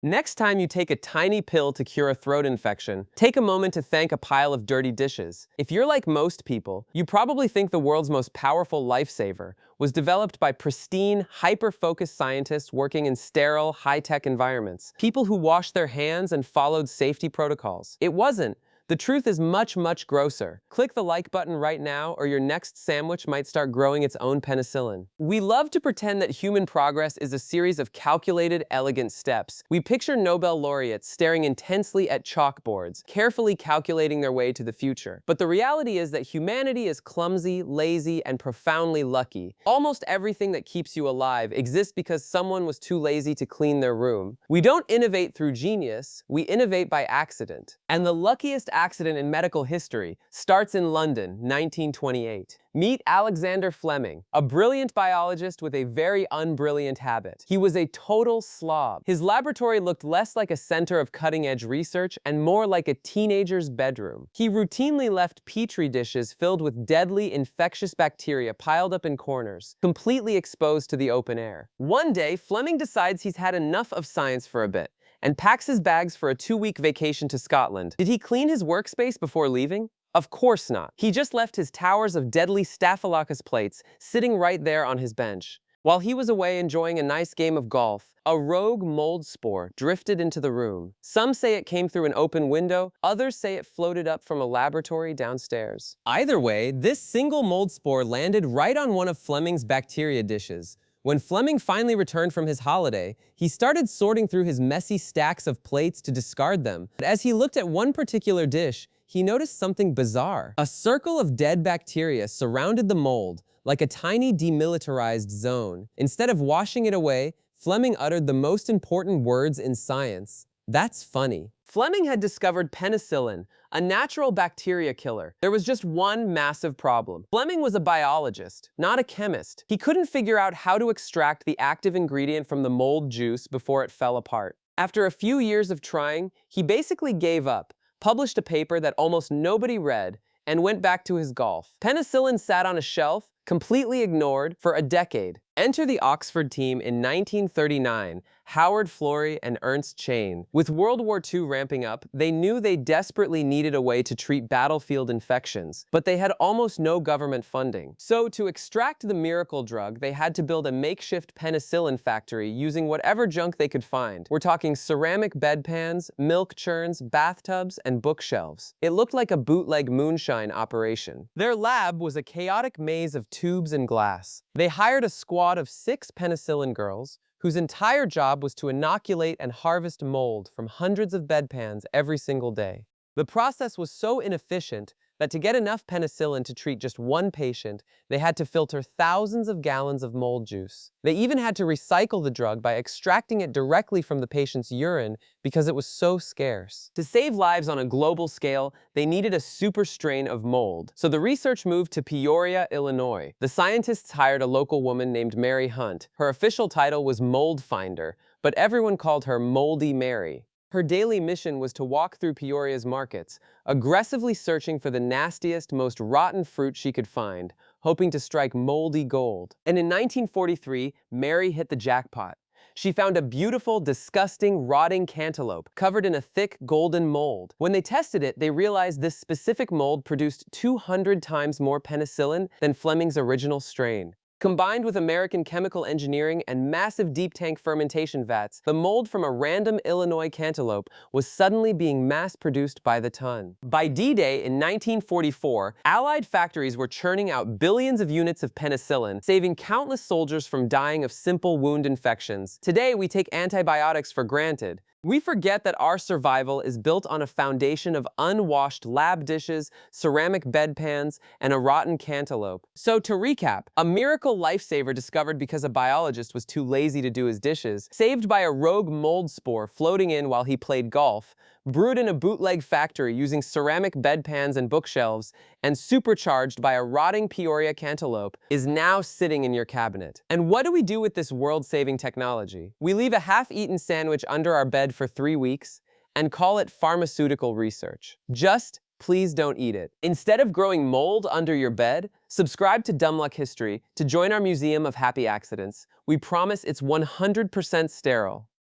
Next time you take a tiny pill to cure a throat infection, take a moment to thank a pile of dirty dishes. If you're like most people, you probably think the world's most powerful lifesaver was developed by pristine, hyper-focused scientists working in sterile, high-tech environments. People who washed their hands and followed safety protocols. It wasn't. The truth is much, much grosser. Click the like button right now, or your next sandwich might start growing its own penicillin. We love to pretend that human progress is a series of calculated, elegant steps. We picture Nobel laureates staring intensely at chalkboards, carefully calculating their way to the future. But the reality is that humanity is clumsy, lazy, and profoundly lucky. Almost everything that keeps you alive exists because someone was too lazy to clean their room. We don't innovate through genius, we innovate by accident. And the luckiest accident in medical history starts in London, 1928. Meet Alexander Fleming, a brilliant biologist with a very unbrilliant habit. He was a total slob. His laboratory looked less like a center of cutting-edge research and more like a teenager's bedroom. He routinely left petri dishes filled with deadly, infectious bacteria piled up in corners, completely exposed to the open air. One day, Fleming decides he's had enough of science for a bit and packs his bags for a 2-week vacation to Scotland. Did he clean his workspace before leaving? Of course not. He just left his towers of deadly Staphylococcus plates sitting right there on his bench. While he was away enjoying a nice game of golf, a rogue mold spore drifted into the room. Some say it came through an open window, others say it floated up from a laboratory downstairs. Either way, this single mold spore landed right on one of Fleming's bacteria dishes. When Fleming finally returned from his holiday, he started sorting through his messy stacks of plates to discard them. But as he looked at one particular dish, he noticed something bizarre. A circle of dead bacteria surrounded the mold, like a tiny demilitarized zone. Instead of washing it away, Fleming uttered the most important words in science. That's funny. Fleming had discovered penicillin, a natural bacteria killer. There was just one massive problem. Fleming was a biologist, not a chemist. He couldn't figure out how to extract the active ingredient from the mold juice before it fell apart. After a few years of trying, he basically gave up, published a paper that almost nobody read, and went back to his golf. Penicillin sat on a shelf, completely ignored, for a decade. Enter the Oxford team in 1939, Howard Florey and Ernst Chain. With World War II ramping up, they knew they desperately needed a way to treat battlefield infections, but they had almost no government funding. So to extract the miracle drug, they had to build a makeshift penicillin factory using whatever junk they could find. We're talking ceramic bedpans, milk churns, bathtubs, and bookshelves. It looked like a bootleg moonshine operation. Their lab was a chaotic maze of tubes and glass. They hired a squad of 6 penicillin girls, whose entire job was to inoculate and harvest mold from hundreds of bedpans every single day. The process was so inefficient that to get enough penicillin to treat just one patient, they had to filter thousands of gallons of mold juice. They even had to recycle the drug by extracting it directly from the patient's urine because it was so scarce. To save lives on a global scale, they needed a super strain of mold. So the research moved to Peoria, Illinois. The scientists hired a local woman named Mary Hunt. Her official title was Mold Finder, but everyone called her Moldy Mary. Her daily mission was to walk through Peoria's markets, aggressively searching for the nastiest, most rotten fruit she could find, hoping to strike moldy gold. And in 1943, Mary hit the jackpot. She found a beautiful, disgusting, rotting cantaloupe covered in a thick, golden mold. When they tested it, they realized this specific mold produced 200 times more penicillin than Fleming's original strain. Combined with American chemical engineering and massive deep tank fermentation vats, the mold from a random Illinois cantaloupe was suddenly being mass-produced by the ton. By D-Day in 1944, Allied factories were churning out billions of units of penicillin, saving countless soldiers from dying of simple wound infections. Today, we take antibiotics for granted. We forget that our survival is built on a foundation of unwashed lab dishes, ceramic bedpans, and a rotten cantaloupe. So to recap, a miracle lifesaver discovered because a biologist was too lazy to do his dishes, saved by a rogue mold spore floating in while he played golf, brewed in a bootleg factory using ceramic bedpans and bookshelves, and supercharged by a rotting Peoria cantaloupe, is now sitting in your cabinet. And what do we do with this world-saving technology? We leave a half-eaten sandwich under our bed for 3 weeks and call it pharmaceutical research. Just please don't eat it. Instead of growing mold under your bed, subscribe to Dumb Luck History to join our museum of happy accidents. We promise it's 100% sterile.